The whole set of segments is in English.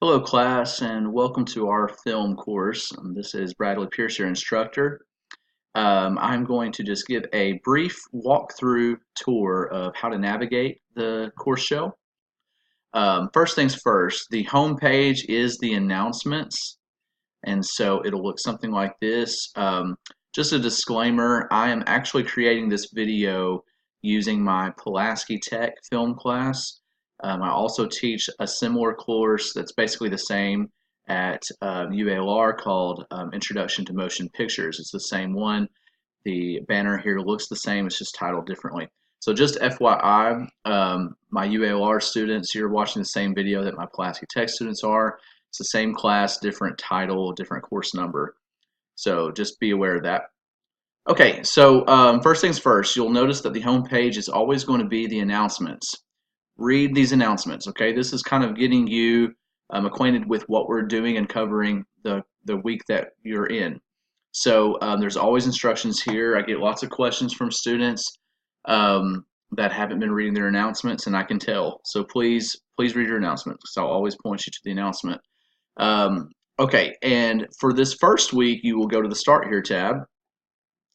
Hello class and welcome to our film course. This is Bradley Pierce, your instructor. I'm going to just give a brief walkthrough tour of how to navigate the course show. First things first, the home page is the announcements, and so it'll look something like this. Just a disclaimer, I am actually creating this video using my Pulaski Tech film class. I also teach a similar course that's basically the same at UALR called Introduction to Motion Pictures. It's the same one. The banner here looks the same, it's just titled differently. So just FYI, my UALR students, you're watching the same video that my Pulaski Tech students are. It's the same class, different title, different course number. So just be aware of that. Okay, so first things first, you'll notice that the home page is always going to be the announcements. Read these announcements, okay? This is kind of getting you acquainted with what we're doing and covering the week that you're in. So there's always instructions here. I get lots of questions from students that haven't been reading their announcements, and I can tell. So please read your announcements, because I'll always point you to the announcement. Okay, and for this first week, you will go to the Start Here tab,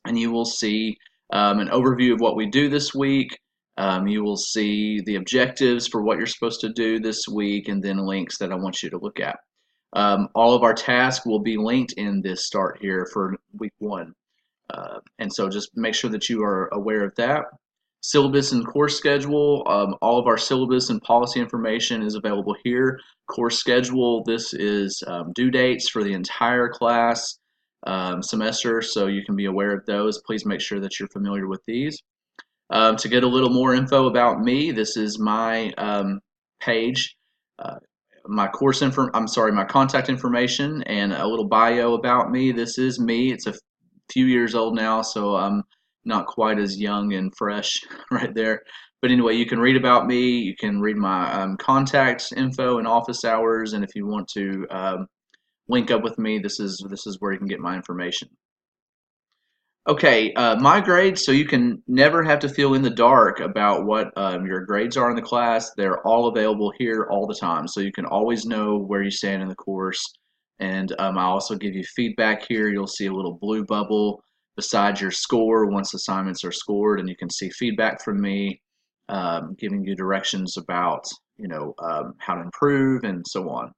and you will see an overview of what we do this week. You will see the objectives for what you're supposed to do this week, and then links that I want you to look at. All of our tasks will be linked in this Start Here for week 1. And so just make sure that you are aware of that. Syllabus and course schedule, all of our syllabus and policy information is available here. Course schedule, this is due dates for the entire class semester, so you can be aware of those. Please make sure that you're familiar with these. To get a little more info about me, this is my page. My my contact information and a little bio about me. This is me. It's a few years old now, so I'm not quite as young and fresh right there. But anyway, you can read about me. You can read my contact info and office hours, and if you want to link up with me, this is where you can get my information. Okay, my grades, so you can never have to feel in the dark about what your grades are in the class. They're all available here all the time, so you can always know where you stand in the course. And I also give you feedback here. You'll see a little blue bubble beside your score once assignments are scored, and you can see feedback from me, giving you directions about, how to improve and so on.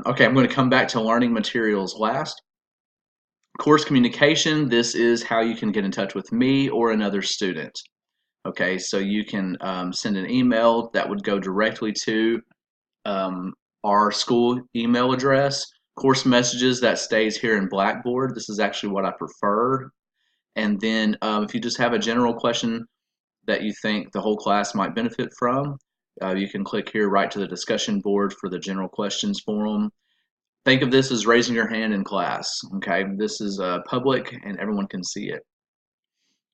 Okay, I'm going to come back to learning materials last. Course communication, this is how you can get in touch with me or another student. Okay, so you can send an email that would go directly to our school email address. Course messages, that stays here in Blackboard. This is actually what I prefer. And then if you just have a general question that you think the whole class might benefit from, you can click here right to the discussion board for the general questions forum. Think of this as raising your hand in class, okay? This is public and everyone can see it.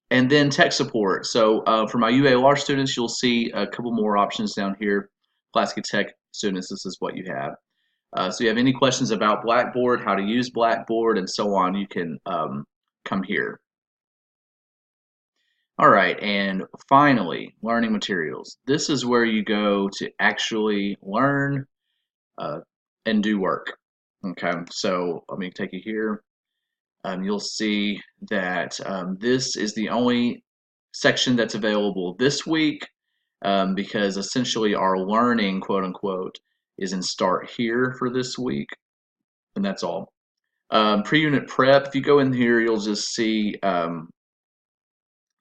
And then tech support. So for my UALR students, you'll see a couple more options down here. Pulaski Tech students, this is what you have. So you have any questions about Blackboard, how to use Blackboard, and so on, you can come here. All right, and finally, learning materials. This is where you go to actually learn and do work. Okay, so let me take you here. You'll see that this is the only section that's available this week because essentially our learning, quote unquote, is in Start Here for this week, and that's all. Pre-unit prep, if you go in here, you'll just see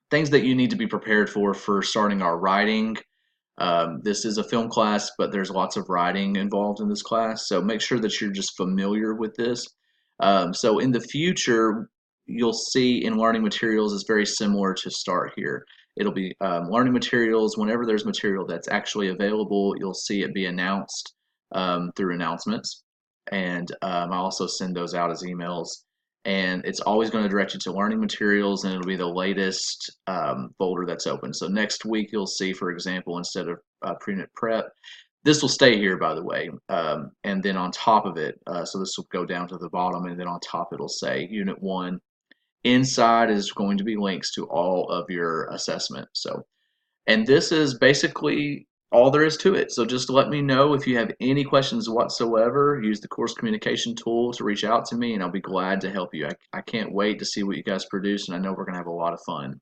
things that you need to be prepared for starting our writing. This is a film class, but there's lots of writing involved in this class, so make sure that you're just familiar with this. So in the future, you'll see in learning materials is very similar to Start Here. It'll be learning materials. Whenever there's material that's actually available, you'll see it be announced through announcements. And I also send those out as emails. And it's always going to direct you to learning materials, and it'll be the latest folder that's open. So next week, you'll see, for example, instead of pre-unit prep, this will stay here, by the way, and then on top of it, so this will go down to the bottom, and then on top it'll say Unit 1. Inside is going to be links to all of your assessment. So, and this is basically all there is to it. So just let me know if you have any questions whatsoever. Use the course communication tool to reach out to me, and I'll be glad to help you. I can't wait to see what you guys produce, and I know we're going to have a lot of fun.